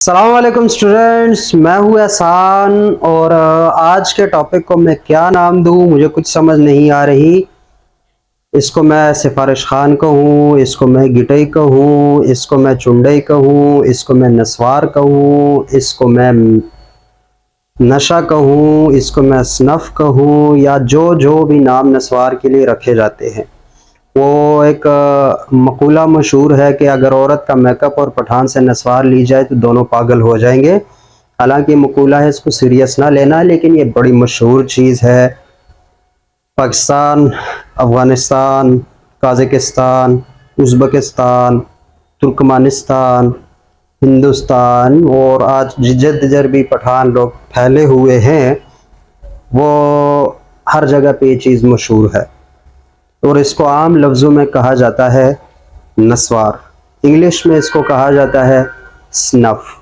अस्सलाम वालेकुम स्टूडेंट्स, मैं हूँ एहसान और आज के टॉपिक को मैं क्या नाम दूँ मुझे कुछ समझ नहीं आ रही। इसको मैं सिफारिश खान कहूँ, इसको मैं गिटई कहूँ, इसको मैं चुंडई कहूँ, इसको मैं नस्वार कहूँ, इसको मैं नशा कहूँ, इसको मैं स्नफ़ कहूँ या जो जो भी नाम नस्वार के लिए रखे जाते हैं। वो एक मकूला मशहूर है कि अगर औरत का मेकअप और पठान से नस्वार ली जाए तो दोनों पागल हो जाएंगे। हालांकि मकूला है, इसको सीरियस ना लेना, लेकिन ये बड़ी मशहूर चीज़ है। पाकिस्तान, अफ़गानिस्तान, कज़ाकिस्तान, उज़्बेकिस्तान, तुर्कमानिस्तान, हिंदुस्तान और आज जिधर भी पठान लोग फैले हुए हैं वो हर जगह पे ये चीज़ मशहूर है और इसको आम लफ्ज़ों में कहा जाता है नस्वार। इंग्लिश में इसको कहा जाता है स्नफ़।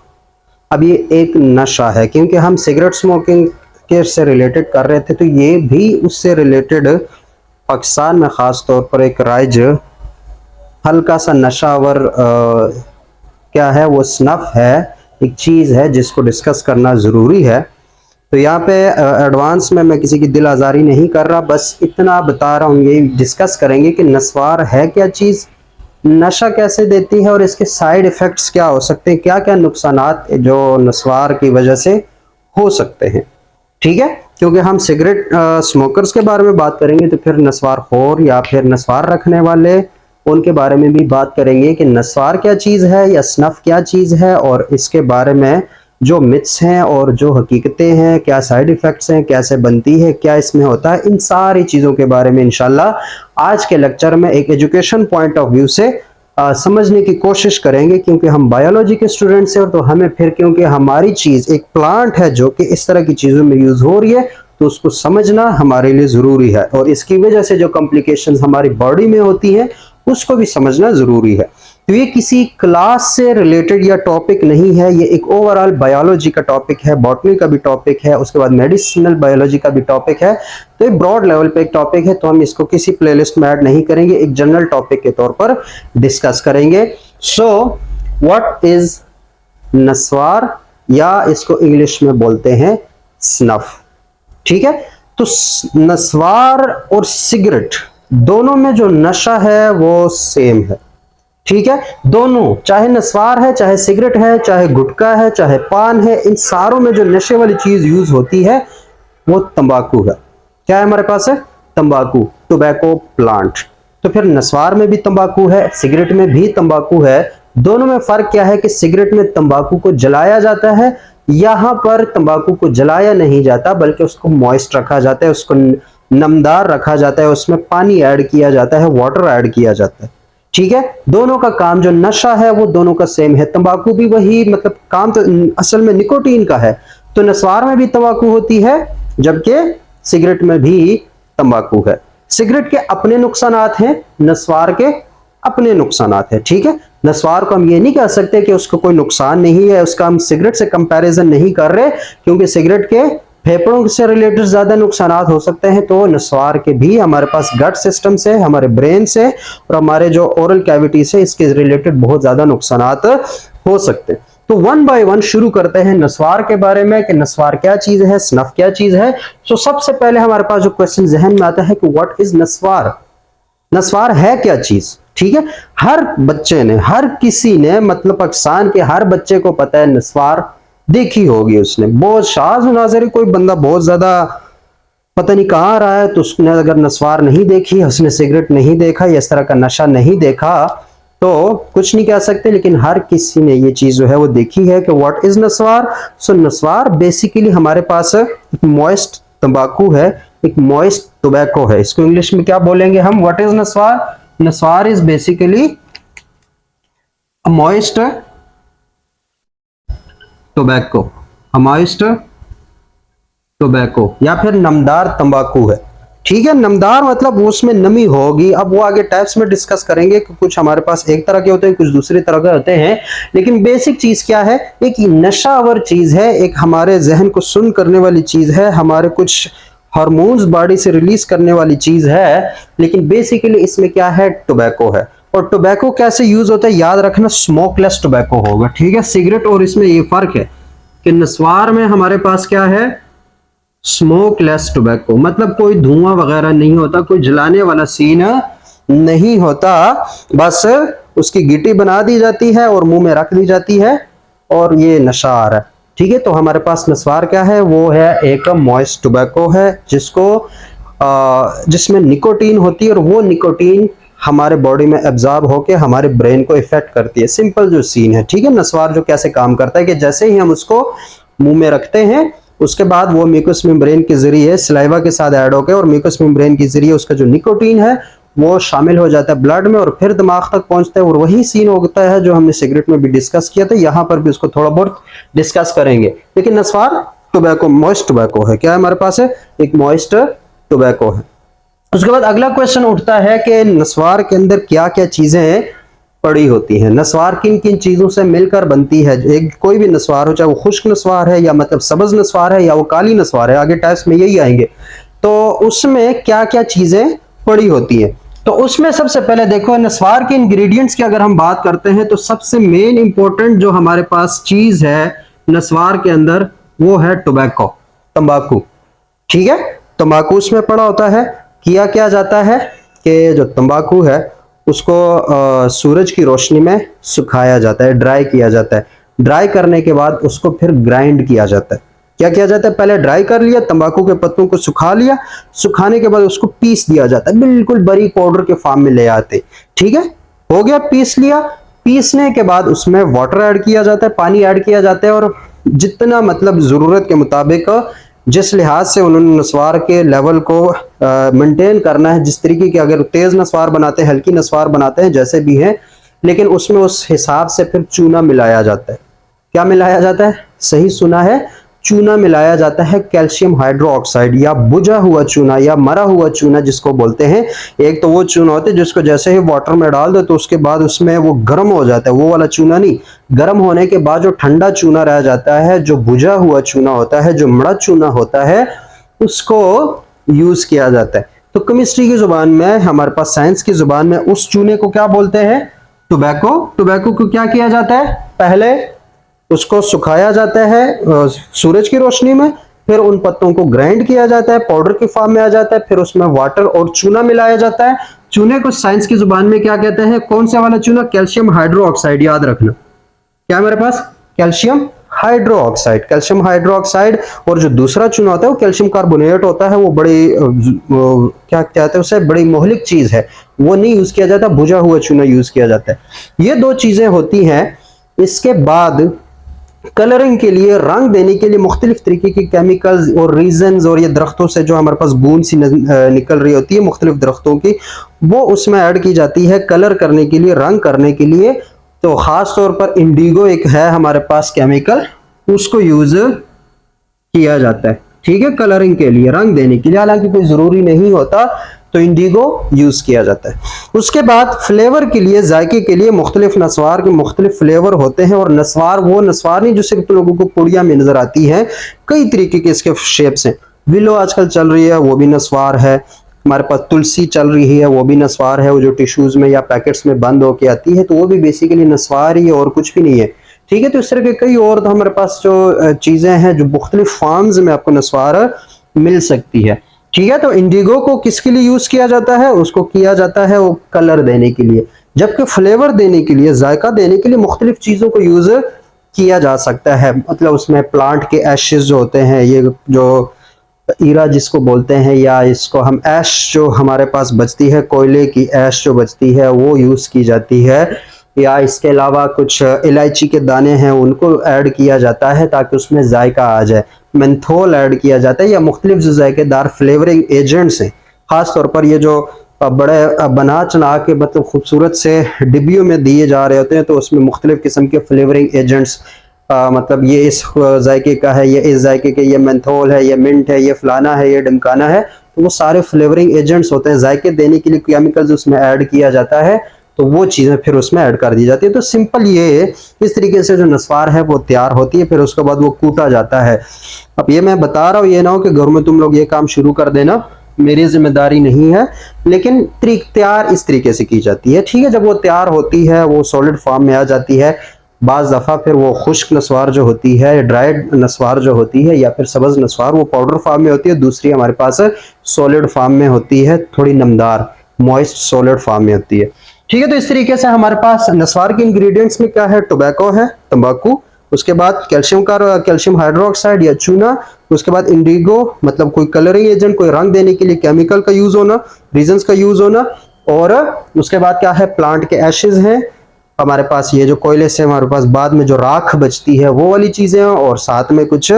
अब ये एक नशा है क्योंकि हम सिगरेट स्मोकिंग के से रिलेटेड कर रहे थे, तो ये भी उससे रिलेटेड पाकिस्तान में ख़ास तौर पर एक राइज हल्का सा नशावर क्या है, वो स्नफ़ है, एक चीज़ है जिसको डिस्कस करना ज़रूरी है। तो यहाँ पे एडवांस में मैं किसी की दिल आज़ारी नहीं कर रहा, बस इतना बता रहा हूँ। ये डिस्कस करेंगे कि नस्वार है क्या चीज़, नशा कैसे देती है और इसके साइड इफ़ेक्ट्स क्या हो सकते हैं, क्या क्या नुकसानात जो नस्वार की वजह से हो सकते हैं। ठीक है, क्योंकि हम सिगरेट स्मोकर्स के बारे में बात करेंगे तो फिर नस्वार खोर या फिर नस्वार रखने वाले उनके बारे में भी बात करेंगे कि नस्वार क्या चीज़ है या स्नफ़ क्या चीज़ है और इसके बारे में जो मिथ्स हैं और जो हकीकतें हैं, क्या साइड इफ़ेक्ट्स हैं, कैसे बनती है, क्या इसमें होता है, इन सारी चीज़ों के बारे में इंशाल्लाह आज के लेक्चर में एक एजुकेशन पॉइंट ऑफ व्यू से समझने की कोशिश करेंगे। क्योंकि हम बायोलॉजी के स्टूडेंट्स हैं और तो हमें फिर क्योंकि हमारी चीज़ एक प्लांट है जो कि इस तरह की चीज़ों में यूज़ हो रही है तो उसको समझना हमारे लिए ज़रूरी है और इसकी वजह से जो कॉम्प्लिकेशंस हमारी बॉडी में होती हैं उसको भी समझना ज़रूरी है। तो ये किसी क्लास से रिलेटेड या टॉपिक नहीं है, ये एक ओवरऑल बायोलॉजी का टॉपिक है, बॉटनी का भी टॉपिक है, उसके बाद मेडिसिनल बायोलॉजी का भी टॉपिक है। तो एक ब्रॉड लेवल पे एक टॉपिक है, तो हम इसको किसी प्लेलिस्ट में ऐड नहीं करेंगे, एक जनरल टॉपिक के तौर पर डिस्कस करेंगे। सो व्हाट इज नस्वार या इसको इंग्लिश में बोलते हैं स्नफ़। ठीक है, तो नस्वार और सिगरेट दोनों में जो नशा है वो सेम है। ठीक है, दोनों, चाहे नस्वार है, चाहे सिगरेट है, चाहे गुटखा है, चाहे पान है, इन सारों में जो नशे वाली चीज यूज होती है वो तंबाकू है। क्या है हमारे पास है? तंबाकू, टोबैको प्लांट। तो फिर नस्वार में भी तंबाकू है, सिगरेट में भी तंबाकू है। दोनों में फर्क क्या है कि सिगरेट में तंबाकू को जलाया जाता है, यहाँ पर तंबाकू को जलाया नहीं जाता बल्कि उसको मॉइस्ट रखा जाता है, उसको नमदार रखा जाता है, उसमें पानी ऐड किया जाता है, वाटर ऐड किया जाता है। ठीक है, दोनों का काम जो नशा है वो दोनों का सेम है। तंबाकू भी वही, मतलब काम तो असल में निकोटीन का है। तो नस्वार में भी तंबाकू होती है जबकि सिगरेट में भी तंबाकू है। सिगरेट के अपने नुकसानात हैं, नस्वार के अपने नुकसानात हैं। ठीक है, नस्वार को हम ये नहीं कह सकते कि उसको कोई नुकसान नहीं है, उसका हम सिगरेट से कंपैरिजन नहीं कर रहे, क्योंकि सिगरेट के फेफड़ों से रिलेटेड ज्यादा नुकसानात हो सकते हैं। तो नस्वार के भी हमारे पास गट सिस्टम से, हमारे ब्रेन से और हमारे जो ओरल कैविटी से इसके रिलेटेड बहुत ज्यादा नुकसानात हो सकते हैं। तो वन बाय वन शुरू करते हैं नस्वार के बारे में कि नस्वार क्या चीज है, स्नफ़ क्या चीज है। तो सबसे पहले हमारे पास जो क्वेश्चन जहन में आता है कि व्हाट इज नस्वार, नस्वार है क्या चीज। ठीक है, हर बच्चे ने, हर किसी ने, मतलब पाकिस्तान के हर बच्चे को पता है नस्वार, देखी होगी उसने। बहुत शाज नाज़र कोई बंदा बहुत ज्यादा पता नहीं कहाँ रहा है तो उसने अगर नस्वार नहीं देखी, उसने सिगरेट नहीं देखा या इस तरह का नशा नहीं देखा तो कुछ नहीं कह सकते, लेकिन हर किसी ने ये चीज जो है वो देखी है कि व्हाट इज नस्वार। सो नस्वार बेसिकली हमारे पास एक मॉइस्ट तंबाकू है, एक मॉइस्ट टोबैको है। इसको इंग्लिश में क्या बोलेंगे हम? What is naswar? Naswar is basically a moist tobacco, moist tobacco या फिर नमदार तंबाकू है। ठीक है, नमदार मतलब उसमें नमी होगी। अब वो आगे टाइप्स में डिस्कस करेंगे कि कुछ हमारे पास एक तरह के होते हैं, कुछ दूसरी तरह के होते हैं, लेकिन बेसिक चीज क्या है? एक नशावर चीज है, एक हमारे जहन को सुन करने वाली चीज है, हमारे कुछ हार्मोन्स बॉडी से रिलीज करने वाली चीज है, लेकिन बेसिकली इसमें क्या है? टोबैको है। और टोबैको कैसे यूज होता है याद रखना, स्मोकलेस टोबैको होगा, ठीक है। सिगरेट और इसमें ये फर्क है कि नस्वार में हमारे पास क्या है, स्मोकलेस टोबैको, मतलब कोई धुआं वगैरह नहीं होता, कोई जलाने वाला सीन नहीं होता, बस उसकी गिट्टी बना दी जाती है और मुंह में रख दी जाती है और ये नशा आ रहा है, ठीक है। तो हमारे पास नस्वार क्या है, वो है एक मॉइस्ट टोबैको है जिसमें निकोटीन होती है और वो निकोटीन हमारे बॉडी में एब्जॉर्ब होके हमारे ब्रेन को इफेक्ट करती है। सिंपल जो सीन है, ठीक है। नस्वार जो कैसे काम करता है कि जैसे ही हम उसको मुंह में रखते हैं उसके बाद वो म्यूकस मेम्ब्रेन के जरिए सलाइवा के साथ ऐड होकर और म्यूकस मेम्ब्रेन के जरिए उसका जो निकोटीन है वो शामिल हो जाता है ब्लड में और फिर दिमाग तक पहुंचता है, और वही सीन होता है जो हमने सिगरेट में भी डिस्कस किया था, यहाँ पर भी उसको थोड़ा बहुत डिस्कस करेंगे। लेकिन नस्वार टोबैको मॉइस्ट टोबैको है, क्या है हमारे पास है, एक मॉइस्ट टोबैको है। उसके बाद अगला क्वेश्चन उठता है कि नस्वार के अंदर क्या क्या चीजें पड़ी होती हैं, नस्वार किन किन चीजों से मिलकर बनती है। एक कोई भी नस्वार हो, चाहे वो खुश्क नस्वार है या मतलब सब्ज नस्वार है या वो काली नस्वार है, आगे टाइप्स में यही आएंगे, तो उसमें क्या क्या चीजें पड़ी होती हैं। तो उसमें सबसे पहले देखो नस्वार के इंग्रेडिएंट्स की अगर हम बात करते हैं तो सबसे मेन इंपॉर्टेंट जो हमारे पास चीज है नस्वार के अंदर वो है टोबैको, तंबाकू, ठीक है। तंबाकू उसमें पड़ा होता है। किया क्या जाता है कि जो तंबाकू है उसको सूरज की रोशनी में सुखाया जाता है, ड्राई किया जाता है। ड्राई करने के बाद उसको फिर ग्राइंड किया जाता है। क्या किया जाता है, पहले ड्राई कर लिया, तंबाकू के पत्तों को सुखा लिया, सुखाने के बाद उसको पीस दिया जाता है, बिल्कुल बारीक पाउडर के फॉर्म में ले आते, ठीक है। हो गया, पीस लिया। पीसने के बाद उसमें वाटर ऐड किया जाता है, पानी ऐड किया जाता है, और जितना मतलब जरूरत के मुताबिक जिस लिहाज से उन्होंने नस्वार के लेवल को मेंटेन करना है, जिस तरीके की, अगर तेज नस्वार बनाते हैं, हल्की नस्वार बनाते हैं, जैसे भी है, लेकिन उसमें उस हिसाब से फिर चूना मिलाया जाता है। क्या मिलाया जाता है, सही सुना है, चूना मिलाया जाता है, कैल्शियम हाइड्रोक्साइड या बुझा हुआ चूना या मरा हुआ चूना जिसको बोलते हैं। एक तो वो चूना होता है जिसको जैसे ही वाटर में डाल दो तो उसके बाद उसमें वो गर्म हो जाता है, वो वाला चूना नहीं, गर्म होने के बाद जो ठंडा चूना रह जाता है, जो बुझा हुआ चूना होता है, जो मड़ा चूना होता है, उसको यूज किया जाता है। तो केमिस्ट्री की जुबान में, हमारे पास साइंस की जुबान में, उस चूने को क्या बोलते हैं, टोबैको। टोबैको को क्या किया जाता है, पहले उसको सुखाया जाता है सूरज की रोशनी में, फिर उन पत्तों को ग्राइंड किया जाता है, पाउडर के फॉर्म में आ जाता है, फिर उसमें वाटर और चूना मिलाया जाता है। चूने को साइंस की जुबान में क्या कहते हैं, कौन सा वाला चूना, कैल्शियम हाइड्रोक्साइड, याद रखना। क्या मेरे पास, कैल्शियम हाइड्रोक्साइड, कैल्शियम हाइड्रोक्साइड। और जो दूसरा चूना होता है वो कैल्शियम कार्बोनेट होता है, वो बड़ी क्या कहते हैं उसे, बड़ी मोहलिक चीज है, वो नहीं यूज किया जाता, बुझा हुआ चूना यूज किया जाता है। ये दो चीजें होती हैं। इसके बाद कलरिंग के लिए, रंग देने के लिए मुख्तलिफ तरीके की केमिकल्स और रीजन्स, और ये दरख्तों से जो हमारे पास बूंद सी निकल रही होती है मुख्तलिफ दरख्तों की, वो उसमें ऐड की जाती है कलर करने के लिए, रंग करने के लिए। तो खास तौर पर इंडिगो एक है हमारे पास केमिकल, उसको यूज किया जाता है, ठीक है, कलरिंग के लिए, रंग देने के लिए, हालांकि कोई जरूरी नहीं होता, तो इंडिगो यूज किया जाता है। उसके बाद फ्लेवर के लिए, जायके के लिए मुख्तलिफ नस्वार के मुख्तलिफ फ्लेवर होते हैं। और नस्वार वो नस्वार नहीं जो सिर्फ लोगों को पुड़िया में नजर आती है, कई तरीके के इसके शेप्स हैं। विलो आजकल चल रही है, वो भी नस्वार है। हमारे पास तुलसी चल रही है, वो भी नस्वार है, वो जो टिश्यूज में या पैकेट्स में बंद होके आती है, तो वो भी बेसिकली नस्वार ही है और कुछ भी नहीं है, ठीक है। तो इस तरह के कई और तो हमारे पास जो चीजें हैं जो मुख्तलिफ फॉर्म्स में आपको नस्वार मिल सकती है, ठीक है। तो इंडिगो को किसके लिए यूज किया जाता है, उसको किया जाता है वो कलर देने के लिए, जबकि फ्लेवर देने के लिए, जायका देने के लिए मुख्तलिफ चीजों को यूज किया जा सकता है। मतलब उसमें प्लांट के एशेस जो होते हैं, ये जो ईरा जिसको बोलते हैं, या इसको हम ऐश जो हमारे पास बचती है, कोयले की ऐश जो बचती है, वो यूज की जाती है। या इसके अलावा कुछ इलायची के दाने हैं, उनको ऐड किया जाता है ताकि उसमें जायका आ जाए। मेंथोल ऐड किया जाता है, या मुख्तलिफ जो जायकेदार फ्लेवरिंग एजेंट्स हैं, खास तौर पर ये जो बड़े बना चना के मतलब खूबसूरत से डिब्बियों में दिए जा रहे होते हैं, तो उसमें मुख्तलिफ किस्म के फ्लेवरिंग एजेंट्स, मतलब ये इस जायके का है, ये इस जायके के, ये मेंथोल है, ये मिंट है, ये फलाना है, ये डमकाना है, तो वो सारे फ्लेवरिंग एजेंट्स होते हैं। जायके देने के लिए केमिकल्स उसमें ऐड किया जाता है, तो वो चीजें फिर उसमें ऐड कर दी जाती है। तो सिंपल ये इस तरीके से जो नस्वार है वो तैयार होती है, फिर उसके बाद वो कूटा जाता है। अब ये मैं बता रहा हूँ, ये ना हो कि घर में तुम लोग ये काम शुरू कर देना मेरी जिम्मेदारी नहीं है, लेकिन तैयार इस तरीके से की जाती है। ठीक है, जब वो तैयार होती है, वो सॉलिड फॉर्म में आ जाती है, बाज़ दफ़ा फिर वो खुश्क नस्वार जो होती है, ड्राइड नस्वार जो होती है, या फिर सब्ज़ नस्वार, वो पाउडर फॉर्म में होती है। दूसरी हमारे पास सॉलिड फॉर्म में होती है, थोड़ी नमदार मॉइस्ट सॉलिड फॉर्म में होती है। ठीक है, तो इस तरीके से हमारे पास नस्वार के इंग्रेडिएंट्स में क्या है, टोबैको है, तंबाकू, उसके बाद कैल्शियम हाइड्रोक्साइड या चूना, उसके बाद इंडिगो मतलब कोई कलरिंग एजेंट, कोई रंग देने के लिए केमिकल का यूज होना, रीजन्स का यूज होना, और उसके बाद क्या है, प्लांट के एशेज हैं हमारे पास, ये जो कोयले से हमारे पास बाद में जो राख बचती है वो वाली चीजें हैं, और साथ में कुछ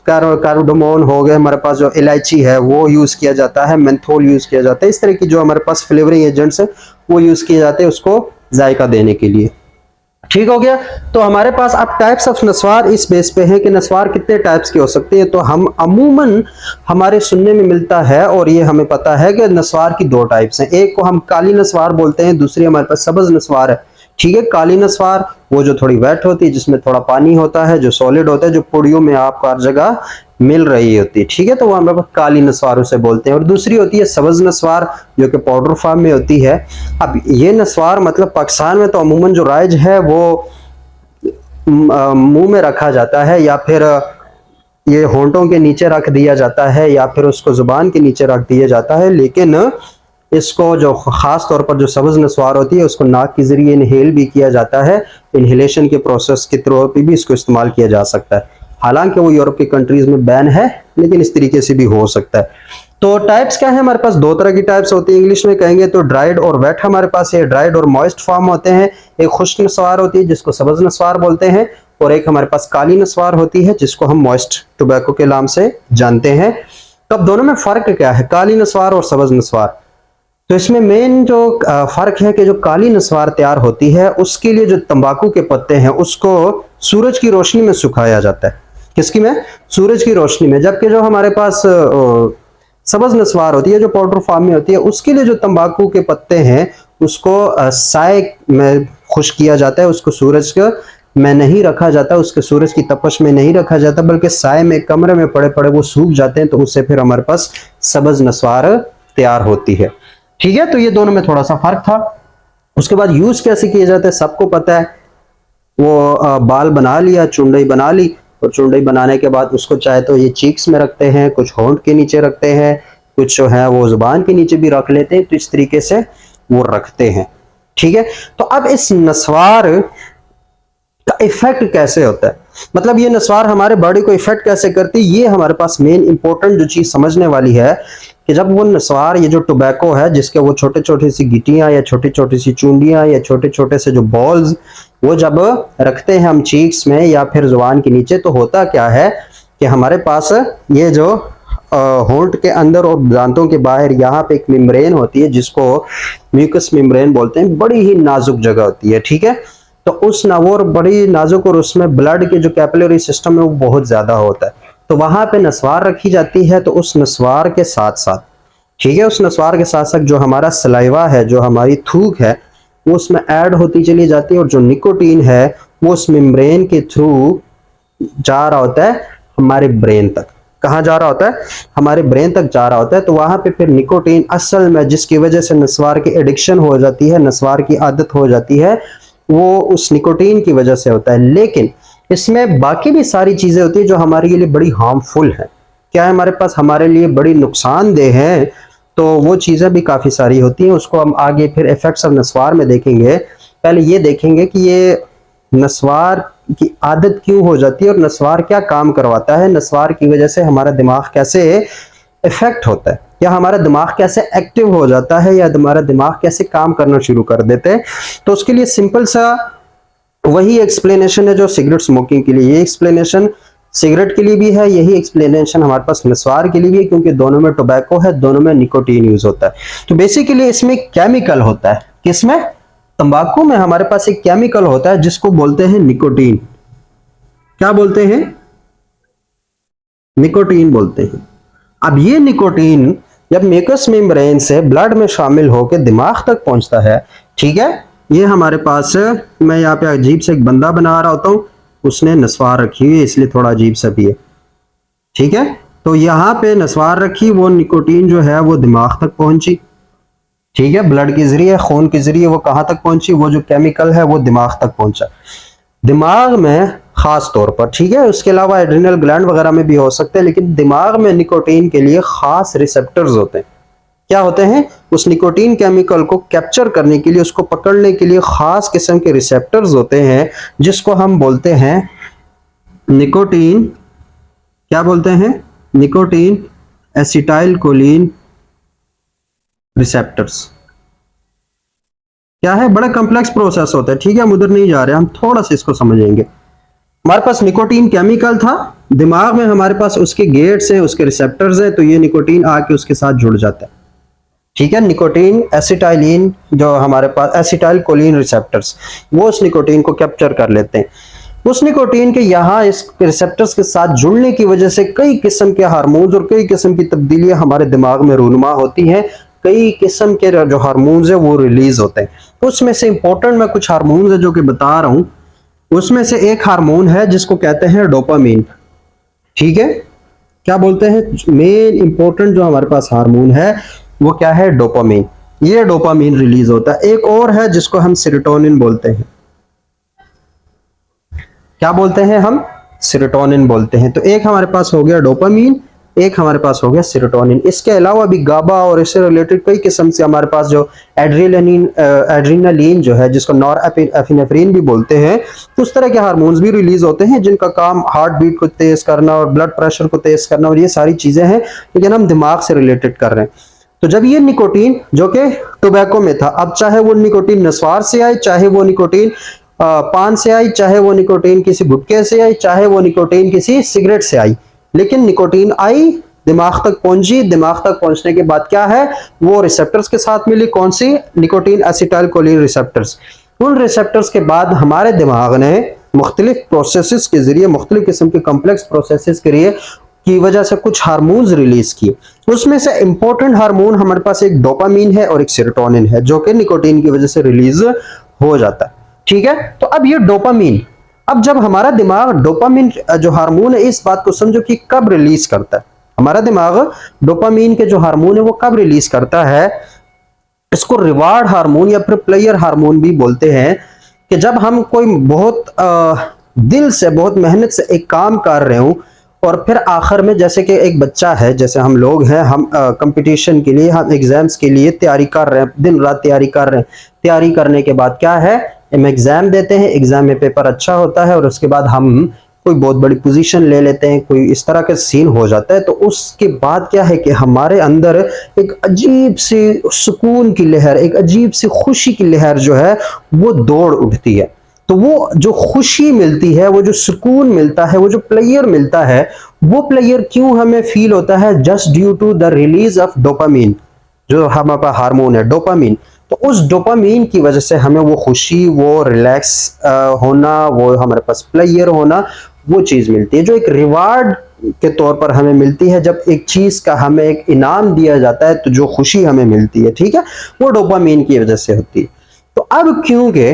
कार्डामोन हो गए, हमारे पास जो इलायची है वो यूज किया जाता है, मेंथोल यूज किया जाता है, इस तरह की जो हमारे पास फ्लेवरिंग एजेंट्स हैं वो यूज किए जाते हैं उसको जायका देने के लिए। ठीक हो गया। तो हमारे पास अब टाइप्स ऑफ नस्वार इस बेस पे है कि नस्वार कितने टाइप्स के हो सकते हैं। तो हम अमूमन हमारे सुनने में मिलता है, और ये हमें पता है कि नस्वार की दो टाइप्स हैं, एक को हम काली नस्वार बोलते हैं, दूसरी हमारे पास सब्ज नस्वार है। ठीक है, काली नस्वार वो जो थोड़ी वेट होती है, जिसमें थोड़ा पानी होता है, जो सॉलिड होता है, जो पुड़ियों में आपको हर जगह मिल रही होती है। ठीक है, तो वो हम लोग काली नस्वार उसे बोलते हैं। और दूसरी होती है सब्ज नस्वार, जो कि पाउडर फॉर्म में होती है। अब ये नस्वार मतलब पाकिस्तान में तो अमूमन जो राइज है वो मुंह में रखा जाता है, या फिर ये होंठों के नीचे रख दिया जाता है, या फिर उसको जुबान के नीचे रख दिया जाता है। लेकिन इसको जो खास तौर पर जो सब्ज नस्वार होती है उसको नाक के जरिए इनहेल भी किया जाता है, इनहेलेशन के प्रोसेस के थ्रू भी इसको इस्तेमाल किया जा सकता है। हालांकि वो यूरोप की कंट्रीज में बैन है, लेकिन इस तरीके से भी हो सकता है। तो टाइप्स क्या है, हमारे पास दो तरह की टाइप्स होती है, इंग्लिश में कहेंगे तो ड्राइड और वेट हमारे पास है, ड्राइड और मॉइस्ट फॉर्म होते हैं। एक खुश्क नस्वार होती है जिसको सब्ज नस्वार बोलते हैं, और एक हमारे पास काली नस्वार होती है जिसको हम मॉइस्ट टोबैको के नाम से जानते हैं। तो अब दोनों में फर्क क्या है, काली नस्वार और सब्ज नस्वार? तो इसमें मेन जो फर्क है कि जो काली नस्वार तैयार होती है उसके लिए जो तंबाकू के पत्ते हैं उसको सूरज की रोशनी में सुखाया जाता है। किसकी में? सूरज की रोशनी में। जबकि जो हमारे पास सब्ज नस्वार होती है, जो पाउडर फॉर्म में होती है, उसके लिए जो तंबाकू के पत्ते हैं उसको साए में खुश्क किया जाता है, उसको सूरज में नहीं रखा जाता, उसके सूरज की तपश में नहीं रखा जाता, बल्कि साए में कमरे में पड़े पड़े वो सूख जाते हैं, तो उससे फिर हमारे पास सब्ज नस्वार तैयार होती है। ठीक है, तो ये दोनों में थोड़ा सा फर्क था। उसके बाद यूज कैसे किए जाते हैं सबको पता है, वो बाल बना लिया, चुंडई बना ली, और चुंडई बनाने के बाद उसको चाहे तो ये चीक्स में रखते हैं, कुछ होंठ के नीचे रखते हैं, कुछ जो है वो जुबान के नीचे भी रख लेते हैं, तो इस तरीके से वो रखते हैं। ठीक है, तो अब इस नस्वार का इफेक्ट कैसे होता है, मतलब ये नस्वार हमारे बॉडी को इफेक्ट कैसे करती है, ये हमारे पास मेन इंपॉर्टेंट जो चीज समझने वाली है कि जब वो नस्वार, ये जो टोबैको है जिसके वो छोटे छोटे सी गिटियां या छोटी छोटी सी चूंडियां या छोटे छोटे से जो बॉल्स वो जब रखते हैं हम चीक्स में या फिर जुबान के नीचे, तो होता क्या है कि हमारे पास ये जो होंठ के अंदर और दांतों के बाहर यहाँ पे एक मेम्ब्रेन होती है जिसको म्यूकस मेम्ब्रेन बोलते हैं, बड़ी ही नाजुक जगह होती है। ठीक है, तो उस नवोर बड़ी नाजुक, और उसमें ब्लड के जो कैपिलरी सिस्टम है वो बहुत ज्यादा होता है, तो वहां पे नस्वार रखी जाती है। तो उस नस्वार के साथ साथ, ठीक है, उस नस्वार के साथ साथ जो हमारा सलाइवा है, जो हमारी थूक है, वो उसमें ऐड होती चली जाती है, और जो निकोटीन है वो उस मेम्ब्रेन के थ्रू जा रहा होता है हमारे ब्रेन तक। कहाँ जा रहा होता है? हमारे ब्रेन तक जा रहा होता है। तो वहां पे फिर निकोटीन असल में जिसकी वजह से नस्वार की एडिक्शन हो जाती है, नस्वार की आदत हो जाती है, वो उस निकोटीन की वजह से होता है। लेकिन इसमें बाकी भी सारी चीजें होती है जो हमारे लिए बड़ी हार्मफुल है। क्या है हमारे पास? हमारे लिए बड़ी नुकसानदेह है। तो वो चीजें भी काफी सारी होती हैं, उसको हम आगे फिर इफेक्ट्स ऑफ नस्वार में देखेंगे। पहले ये देखेंगे कि ये नस्वार की आदत क्यों हो जाती है और नस्वार क्या काम करवाता है, नस्वार की वजह से हमारा दिमाग कैसे इफेक्ट होता है, या हमारा दिमाग कैसे एक्टिव हो जाता है, या हमारा दिमाग कैसे काम करना शुरू कर देते हैं। तो उसके लिए सिंपल सा वही एक्सप्लेनेशन है जो सिगरेट स्मोकिंग के लिए, ये एक्सप्लेनेशन सिगरेट के लिए भी है, यही एक्सप्लेनेशन हमारे पास नस्वार के लिए भी है, क्योंकि दोनों में टोबैको है, दोनों में निकोटीन यूज होता है। तो बेसिकली इसमें केमिकल होता है, किसमें? तंबाकू में हमारे पास एक केमिकल होता है जिसको बोलते हैं निकोटीन। क्या बोलते हैं? निकोटीन बोलते हैं। अब ये निकोटीन जब म्यूकस मेम्ब्रेन से ब्लड में शामिल होकर दिमाग तक पहुंचता है, ठीक है, ये हमारे पास, मैं यहाँ पे अजीब से एक बंदा बना रहा होता हूँ, उसने नस्वार रखी हुई है इसलिए थोड़ा अजीब सा भी है। ठीक है, तो यहाँ पे नस्वार रखी, वो निकोटीन जो है वो दिमाग तक पहुंची, ठीक है, ब्लड के जरिए, खून के जरिए वो कहाँ तक पहुंची, वो जो केमिकल है वो दिमाग तक पहुंचा, दिमाग में खास तौर पर, ठीक है। उसके अलावा एड्रिनल ग्लैंड वगैरह में भी हो सकते हैं, लेकिन दिमाग में निकोटीन के लिए खास रिसेप्टर्स होते हैं। क्या होते हैं? उस निकोटीन केमिकल को कैप्चर करने के लिए, उसको पकड़ने के लिए खास किस्म के रिसेप्टर्स होते हैं, जिसको हम बोलते हैं निकोटीन, क्या बोलते हैं? Nicotine acetylcholine receptors. क्या है? बड़ा कॉम्प्लेक्स प्रोसेस होता है, ठीक है, हम उधर नहीं जा रहे, हम थोड़ा सा इसको समझेंगे। हमारे पास निकोटीन केमिकल था, दिमाग में हमारे पास उसके गेट्स है, उसके रिसेप्टर्स है, तो ये निकोटीन आके उसके साथ जुड़ जाता है, ठीक है। निकोटीन एसिटाइलिन, जो हमारे पास एसिटाइल कोलिन रिसेप्टर्स, वो उस निकोटीन को कैप्चर कर लेते हैं। उस निकोटीन के यहाँ इस रिसेप्टर्स के साथ जुड़ने की वजह से कई किस्म के हार्मोन्स और कई किस्म की तब्दीलियां हमारे दिमाग में रूनुमा होती हैं, कई किस्म के जो हार्मोन्स है वो रिलीज होते हैं। उसमें से इंपॉर्टेंट मैं कुछ हार्मोन्स है जो कि बता रहा हूं, उसमें से एक हार्मोन है जिसको कहते हैं डोपामीन, ठीक है। क्या बोलते हैं? मेन इंपॉर्टेंट जो हमारे पास हार्मोन है वो क्या है? डोपामीन। ये डोपामीन रिलीज होता है। एक और है जिसको हम सेरोटोनिन बोलते हैं। क्या बोलते हैं हम? सेरोटोनिन बोलते हैं। तो एक हमारे पास हो गया डोपामीन, एक हमारे पास हो गया सेरोटोनिन। इसके अलावा भी गाबा और इससे रिलेटेड कई किस्म से हमारे पास जो एड्रेनालिन जो है, जिसको नॉरएपिनेफ्रिन भी बोलते हैं, तो उस तरह के हार्मोन्स भी रिलीज होते हैं जिनका काम हार्ट बीट को तेज करना और ब्लड प्रेशर को तेज करना, और ये सारी चीजें हैं, लेकिन हम दिमाग से रिलेटेड कर रहे हैं। तो जब ये निकोटीन जो कि टोबैको में था, अब चाहे वो निकोटीन नस्वार से आए, चाहे वो निकोटीन पान से आई, चाहे वो निकोटीन किसी गुटखे से आई, चाहे वो निकोटीन किसी सिगरेट से आई, लेकिन निकोटीन आई, दिमाग तक पहुंची, दिमाग तक पहुंचने के बाद क्या है? वो रिसेप्टर्स के साथ मिली। कौन सी? Nicotine acetylcholine receptors. उन रिसेप्टर्स के बाद हमारे दिमाग ने मुख्तलिफ प्रोसेसेस के जरिए, मुख्तलिफ किस्म के कॉम्प्लेक्स प्रोसेसेस के लिए की वजह से कुछ हार्मोन्स रिलीज किए। उसमें से इंपॉर्टेंट हार्मोन हमारे पास एक डोपामीन है और एक सेरोटोनिन है, जो कि निकोटीन की वजह से रिलीज हो जाता है, ठीक है। तो अब ये डोपामीन, अब जब हमारा दिमाग डोपामीन जो हार्मोन है, इस बात को समझो कि कब रिलीज करता है। हमारा दिमाग डोपामीन के जो हार्मोन है वो कब रिलीज करता है? इसको रिवार्ड हार्मोन या फिर प्लेयर हार्मोन भी बोलते हैं, कि जब हम कोई बहुत दिल से, बहुत मेहनत से एक काम कर रहे हो, और फिर आखिर में, जैसे कि एक बच्चा है, जैसे हम लोग हैं, हम कंपटीशन के लिए, हम एग्जाम्स के लिए तैयारी कर रहे हैं, दिन रात तैयारी कर रहे हैं, तैयारी करने के बाद क्या है? हम एग्जाम देते हैं, एग्जाम में पेपर अच्छा होता है, और उसके बाद हम कोई बहुत बड़ी पोजीशन ले लेते हैं, कोई इस तरह का सीन हो जाता है, तो उसके बाद क्या है कि हमारे अंदर एक अजीब सी सुकून की लहर, एक अजीब सी खुशी की लहर जो है वो दौड़ उठती है। तो वो जो खुशी मिलती है, वो जो सुकून मिलता है, वो जो प्लेयर मिलता है, वो प्लेयर क्यों हमें फील होता है? Just due to the release of dopamine, जो हमारे पास हार्मोन है डोपामीन। तो उस डोपामीन की वजह से हमें वो खुशी, वो रिलैक्स होना, वो हमारे पास प्लेयर होना, वो चीज मिलती है, जो एक रिवार्ड के तौर पर हमें मिलती है। जब एक चीज का हमें एक इनाम दिया जाता है, तो जो खुशी हमें मिलती है, ठीक है, वो डोपामीन की वजह से होती है। तो अब क्योंकि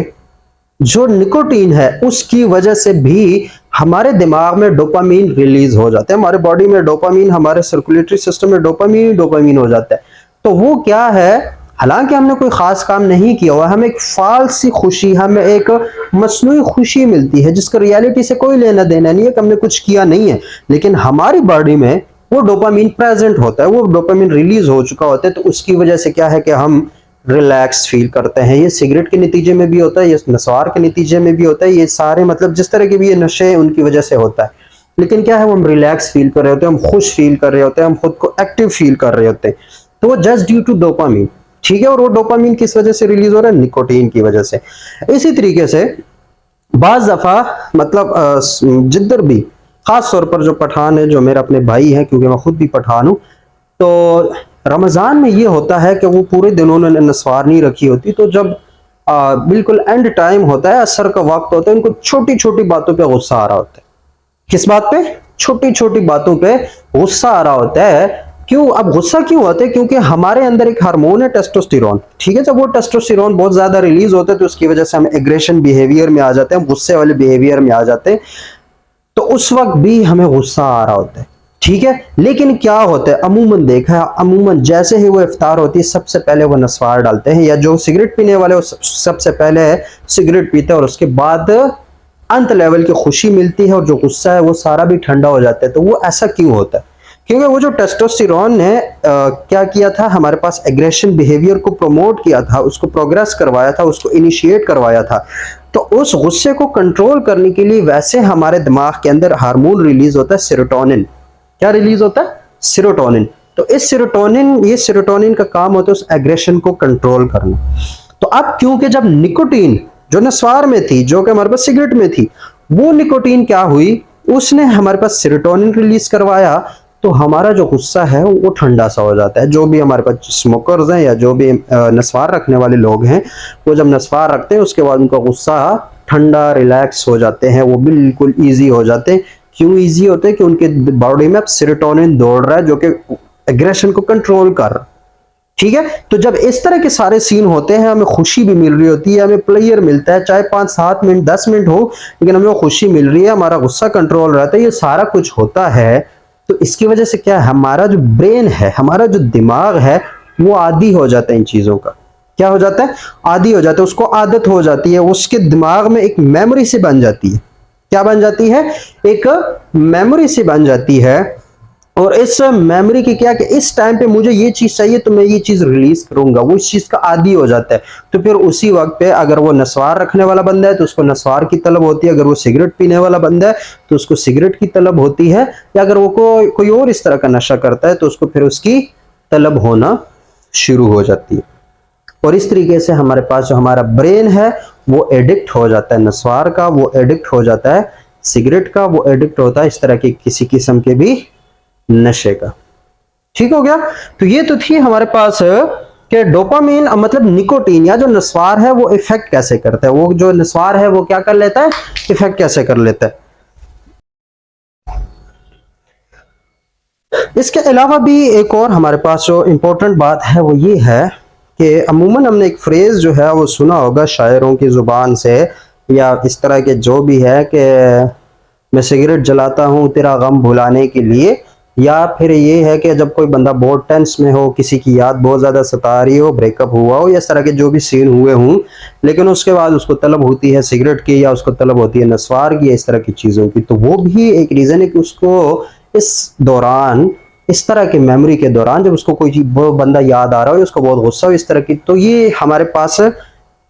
जो निकोटीन है उसकी वजह से भी हमारे दिमाग में डोपामीन रिलीज हो जाता है, हमारे बॉडी में डोपामीन, हमारे सर्कुलेटरी सिस्टम में डोपामीन हो जाता है। तो वो क्या है? हालांकि हमने कोई खास काम नहीं किया हुआ, हमें एक फाल्स सी खुशी, हमें एक मसनूई खुशी मिलती है, जिसका रियलिटी से कोई लेना देना नहीं है, कि हमने कुछ किया नहीं है, लेकिन हमारी बॉडी में वो डोपामीन प्रेजेंट होता है, वो डोपामीन रिलीज हो चुका होता है। तो उसकी वजह से क्या है कि हम रिलैक्स फील करते हैं। ये सिगरेट के नतीजे में भी होता है, ये नशवार के नतीजे में भी होता है, ये सारे मतलब जिस तरह के भी ये नशे हैं उनकी वजह से होता है। लेकिन क्या है? वो हम रिलैक्स फील कर रहे होते हैं, हम खुश फील कर रहे होते हैं, हम खुद को एक्टिव फील कर रहे होते हैं। तो वो जस्ट ड्यू टू डोपामीन, ठीक है। और वो डोपामीन किस वजह से रिलीज हो रहा है? निकोटीन की वजह से। इसी तरीके से बाज दफा मतलब जिधर भी, खास तौर पर जो पठान है, जो मेरे अपने भाई हैं, क्योंकि मैं खुद भी पठान हूं, तो रमजान में ये होता है कि वो पूरे दिन उन्होंने नस्वार नहीं रखी होती, तो जब बिल्कुल एंड टाइम होता है, असर का वक्त होता है, उनको छोटी छोटी बातों पे गुस्सा आ रहा होता है। किस बात पे? छोटी छोटी बातों पे गुस्सा आ रहा होता है। क्यों? अब गुस्सा क्यों होता है? क्योंकि हमारे अंदर एक हार्मोन है टेस्टोस्टेरोन, ठीक है। जब वो टेस्टोस्टेरोन बहुत ज्यादा रिलीज होता है, तो उसकी वजह से हम एग्रेशन बिहेवियर में आ जाते हैं, गुस्से वाले बिहेवियर में आ जाते हैं। तो उस वक्त भी हमें गुस्सा आ रहा होता है। ठीक है। लेकिन क्या होता है, अमूमन देखा है, अमूमन जैसे ही वो इफ्तार होती है सबसे पहले वो नस्वार डालते हैं, या जो सिगरेट पीने वाले वो सबसे पहले सिगरेट पीते हैं और उसके बाद अंत लेवल की खुशी मिलती है और जो गुस्सा है वो सारा भी ठंडा हो जाता है। तो वो ऐसा क्यों होता है? क्योंकि वो जो टेस्टोस्टेरोन ने क्या किया था, हमारे पास एग्रेशन बिहेवियर को प्रमोट किया था, उसको प्रोग्रेस करवाया था, उसको इनिशिएट करवाया था। तो उस गुस्से को कंट्रोल करने के लिए वैसे हमारे दिमाग के अंदर हार्मोन रिलीज होता है, सेरोटोनिन। क्या रिलीज होता है? सेरोटोनिन। तो इस सेरोटोनिन, ये सेरोटोनिन का काम होता है उस एग्रेशन को कंट्रोल करना। तो अब क्योंकि जब निकोटीन जो नस्वार में थी, जो कि हमारे पास सिगरेट में थी, वो निकोटीन क्या हुई, उसने हमारे पास सेरोटोनिन रिलीज करवाया, तो हमारा जो गुस्सा है वो ठंडा सा हो जाता है। जो भी हमारे पास स्मोकर्स हैं या जो भी नस्वार रखने वाले लोग हैं, वो जब नस्वार रखते हैं उसके बाद उनका गुस्सा ठंडा, रिलैक्स हो जाते हैं, वो बिल्कुल ईजी हो जाते हैं। क्यों ईजी होते हैं? कि उनके बॉडी में अब सेरोटोनिन दौड़ रहा है जो कि एग्रेशन को कंट्रोल कर रहा है। ठीक है। तो जब इस तरह के सारे सीन होते हैं, हमें खुशी भी मिल रही होती है, हमें प्लेयर मिलता है, चाहे 5-7 मिनट 10 मिनट हो, लेकिन हमें वो खुशी मिल रही है, हमारा गुस्सा कंट्रोल रहता है, ये सारा कुछ होता है। तो इसकी वजह से क्या है, हमारा जो ब्रेन है, हमारा जो दिमाग है, वो आदी हो जाता है इन चीजों का। क्या हो जाता है? आदी हो जाता है, उसको आदत हो जाती है, उसके दिमाग में एक मेमोरी से बन जाती है। क्या बन जाती है? एक मेमोरी से बन जाती है। और इस मेमोरी की क्या कि इस टाइम पे मुझे ये चीज चाहिए तो मैं ये चीज रिलीज करूंगा, वो इस चीज का आदी हो जाता है। तो फिर उसी वक्त पे अगर वो नस्वार रखने वाला बंदा है तो उसको नस्वार की तलब होती है, अगर वो सिगरेट पीने वाला बंदा है तो उसको सिगरेट की तलब होती है, या अगर वो कोई और इस तरह का नशा करता है तो उसको फिर उसकी तलब होना शुरू हो जाती है। और इस तरीके से हमारे पास जो हमारा ब्रेन है वो एडिक्ट हो जाता है नस्वार का, वो एडिक्ट हो जाता है सिगरेट का, वो एडिक्ट होता है इस तरह की किसी किस्म के भी नशे का। ठीक हो गया। तो ये तो थी हमारे पास कि डोपामीन मतलब निकोटीन या जो नस्वार है वो इफेक्ट कैसे करता है, वो जो नस्वार है वो क्या कर लेता है, इफेक्ट कैसे कर लेता है। इसके अलावा भी एक और हमारे पास जो इंपॉर्टेंट बात है वो ये है कि अमूमन हमने एक फ्रेज जो है वो सुना होगा शायरों की जुबान से, या इस तरह के जो भी है कि मैं सिगरेट जलाता हूँ तेरा गम भुलाने के लिए, या फिर ये है कि जब कोई बंदा बहुत टेंस में हो, किसी की याद बहुत ज़्यादा सता रही हो, ब्रेकअप हुआ हो, या इस तरह के जो भी सीन हुए हों, लेकिन उसके बाद उसको तलब होती है सिगरेट की, या उसको तलब होती है नस्वार की, इस तरह की चीज़ों की, तो वो भी एक रीज़न है कि उसको इस दौरान, इस तरह के मेमोरी के दौरान, जब उसको कोई वो बंदा याद आ रहा हो, उसको बहुत गुस्सा हो इस तरह की, तो ये हमारे पास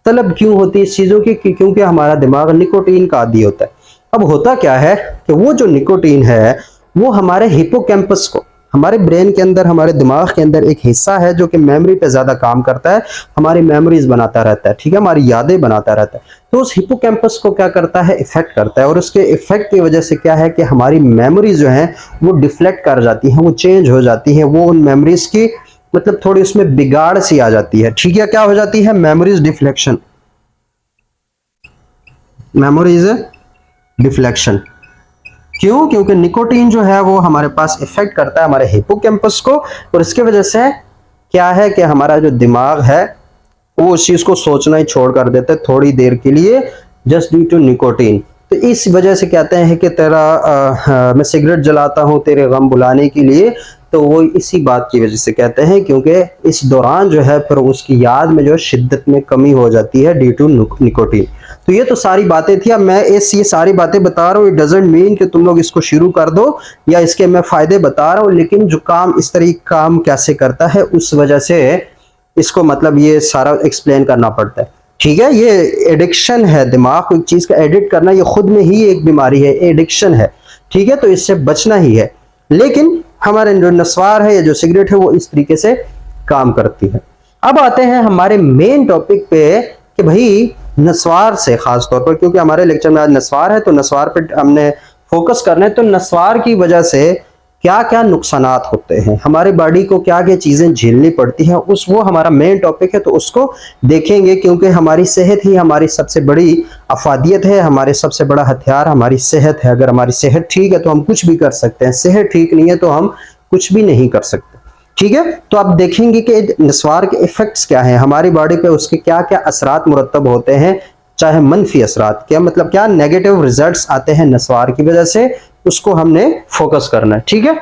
तलब क्यों होती है इस चीज़ों की? क्योंकि हमारा दिमाग निकोटीन का आदी होता है। अब होता क्या है कि वो जो निकोटीन है वो हमारे हिपोकैम्पस को, हमारे ब्रेन के अंदर, हमारे दिमाग के अंदर एक हिस्सा है जो कि मेमोरी पे ज्यादा काम करता है, हमारी मेमोरीज बनाता रहता है, ठीक है, हमारी यादें बनाता रहता है। तो उस हिपोकैम्पस को क्या करता है, इफेक्ट करता है, और उसके इफेक्ट की वजह से क्या है कि हमारी मेमोरीज जो है वो डिफ्लेक्ट कर जाती हैं, वो चेंज हो जाती है, वो उन मेमोरीज की मतलब थोड़ी उसमें बिगाड़ सी आ जाती है। ठीक है, क्या हो जाती है? Memories deflection, memories deflection. क्यों? क्योंकि निकोटीन जो है वो हमारे पास इफेक्ट करता है हमारे हिपोकैम्पस को, और इसके वजह से क्या है कि हमारा जो दिमाग है वो उस चीज को सोचना ही छोड़ कर देता है थोड़ी देर के लिए, जस्ट ड्यू टू निकोटीन। तो इस वजह से कहते हैं कि तेरा मैं सिगरेट जलाता हूँ तेरे गम बुलाने के लिए, तो वो इसी बात की वजह से कहते हैं, क्योंकि इस दौरान जो है फिर उसकी याद में जो शिद्दत में कमी हो जाती है ड्यू टू निकोटीन। तो ये तो सारी बातें थी। अब मैं ये सारी बातें बता रहा हूँ, इट डजंट मीन कि तुम लोग इसको शुरू कर दो या इसके मैं फायदे बता रहा हूँ, लेकिन जो काम इस तरह काम कैसे करता है उस वजह से इसको मतलब ये सारा एक्सप्लेन करना पड़ता है। ठीक है, ये एडिक्शन है, दिमाग को एक चीज का एडिक्ट करना ये खुद में ही एक बीमारी है, एडिक्शन है। ठीक है, तो इससे बचना ही है। लेकिन हमारे जो नस्वार है या जो सिगरेट है वो इस तरीके से काम करती है। अब आते हैं हमारे मेन टॉपिक पे कि भाई नस्वार से खास तौर पर, क्योंकि हमारे लेक्चर में आज नस्वार है तो नस्वार पे हमने फोकस करना है। तो नस्वार की वजह से क्या क्या नुकसानात होते हैं, हमारी बॉडी को क्या क्या चीजें झेलनी पड़ती हैं, वो हमारा मेन टॉपिक है, तो उसको देखेंगे। क्योंकि हमारी सेहत ही हमारी सबसे बड़ी अफादियत है, हमारे सबसे बड़ा हथियार हमारी सेहत है। अगर हमारी सेहत ठीक है तो हम कुछ भी कर सकते हैं, सेहत ठीक नहीं है तो हम कुछ भी नहीं कर सकते। ठीक है, तो आप देखेंगे कि नस्वार के इफेक्ट्स क्या हैं हमारी बॉडी पे, उसके क्या क्या असरात मुरतब होते हैं, चाहे मनफी असरात, क्या मतलब क्या नेगेटिव रिजल्ट्स आते हैं नस्वार की वजह से, उसको हमने फोकस करना है। ठीक है,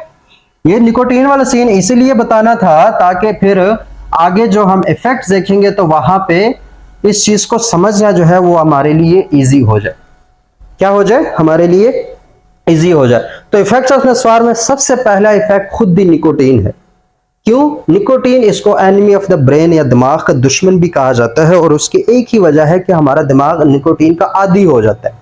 ये निकोटीन वाला सीन इसीलिए बताना था ताकि फिर आगे जो हम इफेक्ट्स देखेंगे तो वहां पे इस चीज को समझना जो है वो हमारे लिए इजी हो जाए। क्या हो जाए? हमारे लिए इजी हो जाए। तो इफेक्ट्स ऑफ नस्वार में सबसे पहला इफेक्ट खुद भी निकोटीन है। क्यों? निकोटीन, इसको एनिमी ऑफ द ब्रेन या दिमाग का दुश्मन भी कहा जाता है, और उसकी एक ही वजह है कि हमारा दिमाग निकोटीन का आदी हो जाता है।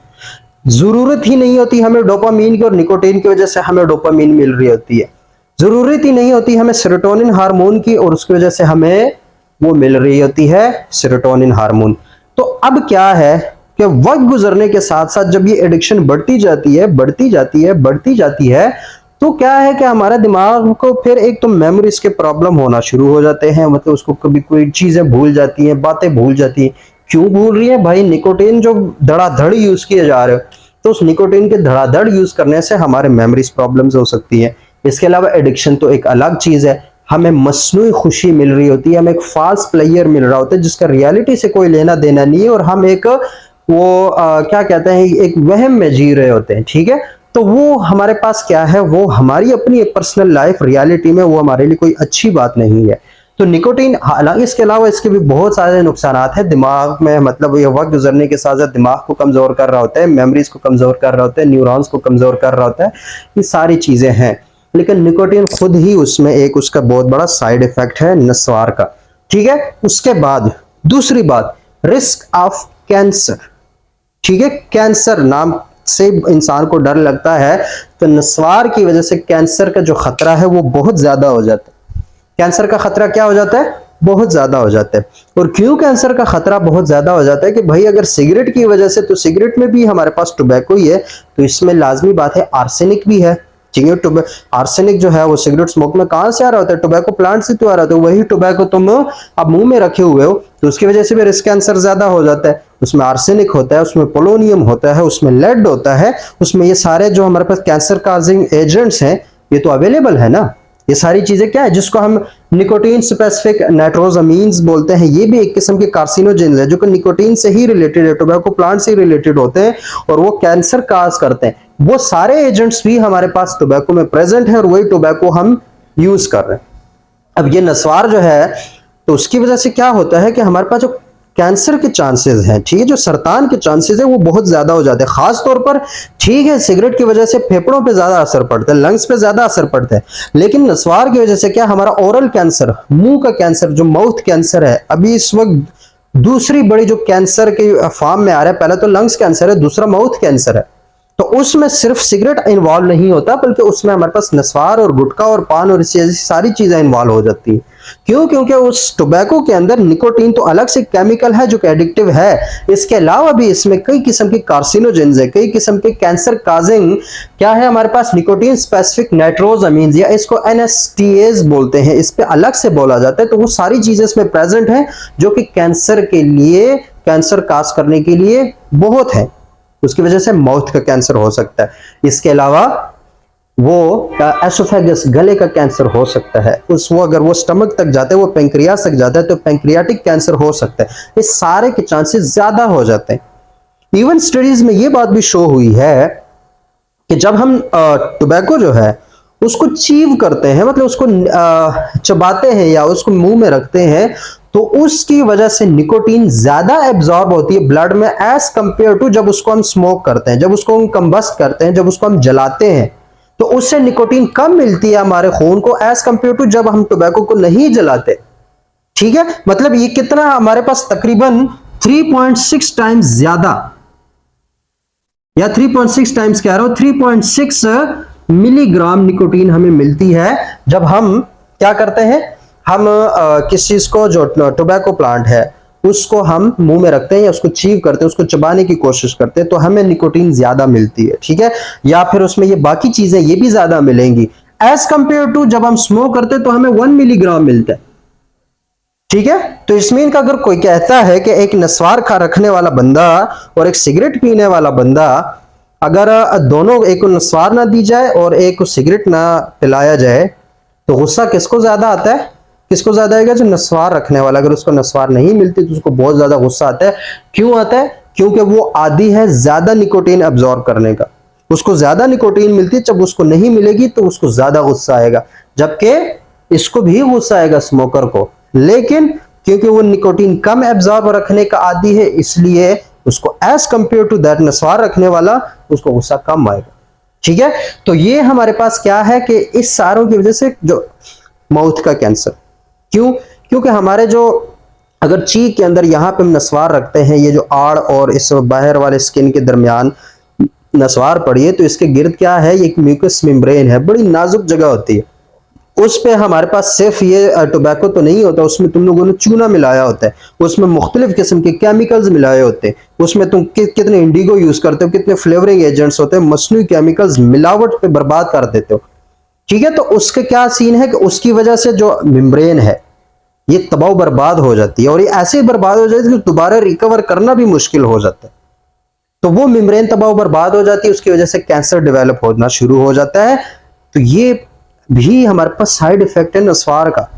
जरूरत ही नहीं होती हमें डोपामीन की, और निकोटीन की वजह से हमें डोपामीन मिल रही होती है। जरूरत ही नहीं होती हमें सेरोटोनिन हार्मोन की, और उसकी वजह से हमें वो मिल रही होती है सेरोटोनिन हार्मोन। तो अब क्या है कि वक्त गुजरने के साथ साथ जब ये एडिक्शन बढ़ती जाती है, बढ़ती जाती है, बढ़ती जाती है, तो क्या है कि हमारा दिमाग को फिर एक तो मेमोरीज के प्रॉब्लम होना शुरू हो जाते हैं। मतलब उसको कभी कोई चीजें भूल जाती हैं, बातें भूल जाती हैं। क्यों भूल रही है भाई? निकोटीन जो धड़ाधड़ यूज किए जा रहे हो, तो उस निकोटीन के धड़ाधड़ यूज करने से हमारे मेमोरीज प्रॉब्लम्स हो सकती है। इसके अलावा एडिक्शन तो एक अलग चीज है। हमें मसनूई खुशी मिल रही होती है, हमें एक फाल्स प्लेयर मिल रहा होता है जिसका रियलिटी से कोई लेना देना नहीं है, और हम एक क्या कहते हैं, एक वहम में जी रहे होते हैं। ठीक है, तो वो हमारे पास क्या है, वो हमारी अपनी एक पर्सनल लाइफ रियलिटी में वो हमारे लिए कोई अच्छी बात नहीं है। तो निकोटीन, हालांकि इसके अलावा इसके भी बहुत सारे नुकसान हैं दिमाग में। मतलब ये वक्त गुजरने के साथ साथ दिमाग को कमजोर कर रहा होता है, मेमोरीज को कमजोर कर रहा होता है, न्यूरॉन्स को कमजोर कर रहा होता है, ये सारी चीजें हैं। लेकिन निकोटीन खुद ही उसमें एक उसका बहुत बड़ा साइड इफेक्ट है नस्वार का। ठीक है, उसके बाद दूसरी बात, रिस्क ऑफ कैंसर। ठीक है, कैंसर नाम से इंसान को डर लगता है, तो नस्वार की वजह से कैंसर का जो खतरा है वो बहुत ज्यादा हो जाता है। कैंसर का खतरा क्या हो जाता है? बहुत ज्यादा हो जाता है। और क्यों कैंसर का खतरा बहुत ज्यादा हो जाता है? कि भाई अगर सिगरेट की वजह से, तो सिगरेट में भी हमारे पास टोबैको ही है, तो इसमें लाजमी बात है आर्सेनिक भी है। ठीक है, आर्सेनिक जो है वो सिगरेट स्मोक में कहां से आ रहा होता है? टोबैको प्लांट से तो आ रहा होता है। वही टोबैको तुम अब मुंह में रखे हुए हो, तो उसकी वजह से भी रिस्क कैंसर ज्यादा हो जाता है। उसमें आर्सेनिक होता है, उसमें पोलोनियम होता है, उसमें लेड होता है, उसमें ये सारे जो हमारे पास कैंसर काजिंग एजेंट्स हैं ये तो अवेलेबल है ना। ये सारी चीजें क्या है, जिसको हम निकोटीन स्पेसिफिक नाइट्रोजामीन्स बोलते हैं, ये भी एक किस्म के कार्सिनोजेंस है जो कि निकोटीन से ही रिलेटेड है, टोबैको प्लांट से रिलेटेड होते हैं, और वो कैंसर काज करते हैं। वो सारे एजेंट्स भी हमारे पास टोबैको में प्रेजेंट है, और वही टोबैको हम यूज कर रहे हैं। अब ये नस्वार जो है, तो उसकी वजह से क्या होता है कि हमारे पास जो कैंसर के चांसेस हैं, ठीक है, जो सरतान के चांसेस है वो बहुत ज्यादा हो जाते हैं। खास तौर पर ठीक है, सिगरेट की वजह से फेफड़ों पे ज्यादा असर पड़ता है, लंग्स पे ज्यादा असर पड़ता है, लेकिन नस्वार की वजह से क्या, हमारा ओरल कैंसर, मुंह का कैंसर, जो माउथ कैंसर है, अभी इस वक्त दूसरी बड़ी जो कैंसर के फॉर्म में आ रहा है, पहला तो लंग्स कैंसर है, दूसरा माउथ कैंसर है। तो उसमें सिर्फ सिगरेट इन्वॉल्व नहीं होता, बल्कि उसमें हमारे पास नस्वार और गुटखा और पान और इसी सारी चीजें इन्वॉल्व हो जाती हैं। क्यों? क्योंकि उस टोबैको के अंदर निकोटीन तो अलग से केमिकल है जो कि एडिक्टिव है, इसके अलावा भी इसमें कई किस्म के कार्सिनोजेंस है, कई किस्म के कैंसर काजिंग क्या है हमारे पास, निकोटीन स्पेसिफिक नाइट्रोजामीन्स, या इसको एनएसटीएज बोलते हैं, इस पे अलग से बोला जाता है। तो वो सारी चीजें इसमें प्रेजेंट हैं जो कि कैंसर के लिए, कैंसर काज करने के लिए बहुत है। उसकी वजह से माउथ का कैंसर हो सकता है। इसके अलावा वो एसोफेगस, गले का कैंसर हो सकता है। वो अगर वो स्टमक तक जाता है, वो पेंक्रियास तक जाता है, तो पेंक्रियाटिक कैंसर हो सकता है। इस सारे के चांसेस ज्यादा हो जाते हैं। इवन स्टडीज में ये बात भी शो हुई है कि जब हम टोबैको जो है उसको चीव करते हैं, मतलब उसको चबाते हैं या उसको मुंह में रखते हैं, तो उसकी वजह से निकोटीन ज्यादा एब्जॉर्ब होती है ब्लड में एज कंपेयर टू जब उसको हम स्मोक करते हैं, जब उसको हम कंबस्ट करते हैं, जब उसको हम जलाते हैं, तो उससे निकोटीन कम मिलती है हमारे खून को एज कंपेयर टू जब हम टोबैको को नहीं जलाते। ठीक है, मतलब ये कितना हमारे पास तकरीबन 3.6 टाइम्स ज्यादा, या 3.6 टाइम्स कह रहा हूं, 3.6 मिलीग्राम निकोटीन हमें मिलती है जब हम क्या करते हैं, हम किस चीज को, जो टोबैको प्लांट है उसको हम मुंह में रखते हैं या उसको चीव करते हैं, उसको चबाने की कोशिश करते हैं, तो हमें निकोटीन ज्यादा मिलती है। ठीक है, या फिर उसमें ये बाकी चीजें ये भी ज्यादा मिलेंगी एज कंपेयर टू जब हम स्मोक करते हैं, तो हमें 1 मिलीग्राम मिलता है। ठीक है, तो इसमें का अगर कोई कहता है कि एक नस्वार खा रखने वाला बंदा और एक सिगरेट पीने वाला बंदा, अगर दोनों, एक को नस्वार ना दी जाए और एक को सिगरेट ना पिलाया जाए, तो गुस्सा किसको ज्यादा आता है? किसको ज्यादा आएगा? जो नस्वार रखने वाला। अगर उसको नस्वार नहीं मिलती तो उसको बहुत ज्यादा गुस्सा आता है। क्यों आता है? क्योंकि वो आदी है ज्यादा निकोटीन अब्सॉर्ब करने का। उसको ज्यादा निकोटीन मिलती है, जब उसको नहीं मिलेगी तो उसको ज्यादा गुस्सा आएगा, जबकि इसको भी गुस्सा आएगा स्मोकर को, लेकिन क्योंकि वो निकोटीन कम एब्जॉर्ब रखने का आदी है, इसलिए उसको एज कंपेयर टू दैट नस्वार रखने वाला उसको गुस्सा कम आएगा। ठीक है, तो ये हमारे पास क्या है कि इस सारों की वजह से जो माउथ का कैंसर, क्यों? क्योंकि हमारे जो अगर चीक के अंदर यहाँ पे हम नस्वार रखते हैं, ये जो आड़ और इस बाहर वाले स्किन के दरमियान नस्वार पड़ी है, तो इसके गिर्द क्या है, एक म्यूकस मेम्ब्रेन है, बड़ी नाजुक जगह होती है, उस पे हमारे पास सिर्फ ये टोबैको तो नहीं होता, उसमें तुम लोगों ने चूना मिलाया होता है, उसमें मुख्तलिफ किस्म के केमिकल्स मिलाए होते हैं, उसमें तुम कितने इंडिगो यूज करते हो, कितने फ्लेवरिंग एजेंट्स होते हैं, मसनूई केमिकल्स मिलावट पे बर्बाद कर देते हो। ठीक है, तो उसके क्या सीन है कि उसकी वजह से जो मेम्ब्रेन है ये तबाह बर्बाद हो जाती है, और ये ऐसे बर्बाद हो जाती है कि दोबारा रिकवर करना भी मुश्किल हो जाता है। तो वो मेम्ब्रेन तबाह बर्बाद हो जाती है, उसकी वजह से कैंसर डेवलप होना शुरू हो जाता है। तो ये भी हमारे पास साइड इफेक्ट है नस्वार का।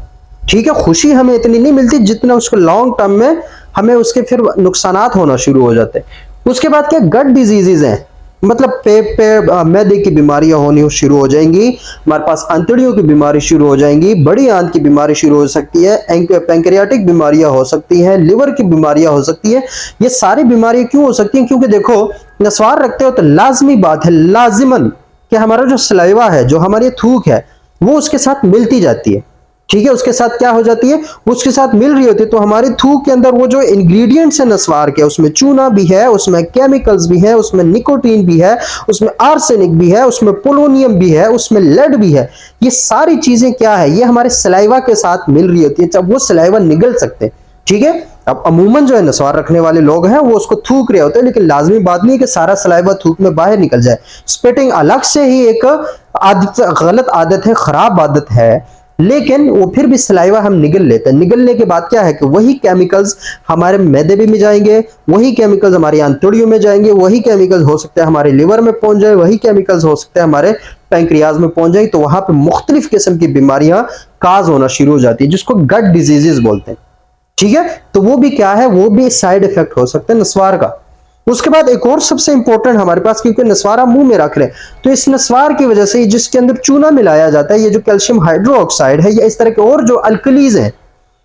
ठीक है, खुशी हमें इतनी नहीं मिलती जितना उसको लॉन्ग टर्म में हमें उसके फिर नुकसानात होना शुरू हो जाते हैं। उसके बाद क्या, गट डिजीजेज हैं, मतलब पेट पे मैदे की बीमारियां होनी शुरू हो जाएंगी, हमारे पास अंतड़ियों की बीमारी शुरू हो जाएंगी, बड़ी आंत की बीमारी शुरू हो सकती है, पैंक्रियाटिक बीमारियां हो सकती हैं, लिवर की बीमारियां हो सकती है। ये सारी बीमारियां क्यों हो सकती हैं? क्योंकि देखो, नस्वार रखते हो तो लाजमी बात है, लाजिमन, कि हमारा जो सलाइवा है, जो हमारी थूक है, वो उसके साथ मिलती जाती है। ठीक है, उसके साथ क्या हो जाती है, उसके साथ मिल रही होती है। तो हमारी थूक के अंदर वो जो इंग्रेडिएंट्स है नस्वार के, उसमें चूना भी है, उसमें केमिकल्स भी है, उसमें निकोटीन भी है, उसमें आर्सेनिक भी है, उसमें पोलोनियम भी है, उसमें लेड भी है। ये सारी चीजें क्या है, ये हमारे सलाइवा के साथ मिल रही होती है, जब वो सलाइवा निगल सकते हैं। ठीक है, अब अमूमन जो है नस्वार रखने वाले लोग हैं वो उसको थूक रहे होते हैं, लेकिन लाजमी बात नहीं है कि सारा सलाइवा थूक में बाहर निकल जाए। स्पिटिंग अलग से ही एक आदत, गलत आदत है, खराब आदत है, लेकिन वो फिर भी सलाइवा हम निगल लेते हैं। निगलने के बाद क्या है कि वही केमिकल्स हमारे मैदे में जाएंगे, वही केमिकल्स हमारी आंतड़ियों में जाएंगे, वही केमिकल्स हो सकते हैं हमारे लिवर में पहुंच जाए, वही केमिकल्स हो सकते हैं हमारे पैंक्रियाज में पहुंच जाए। तो वहां पे मुख्तलिफ किस्म की बीमारियां काज होना शुरू हो जाती है, जिसको गट डिजीजेस बोलते हैं। ठीक है, तो वो भी क्या है, वो भी साइड इफेक्ट हो सकते हैं नस्वार का। उसके बाद एक और सबसे इंपॉर्टेंट हमारे पास, क्योंकि नस्वार हम मुंह में रख रहे हैं, तो इस नस्वार की वजह से जिसके अंदर चूना मिलाया जाता है, ये जो कैल्शियम हाइड्रोक्साइड है, या इस तरह के और जो अल्कलीज हैं,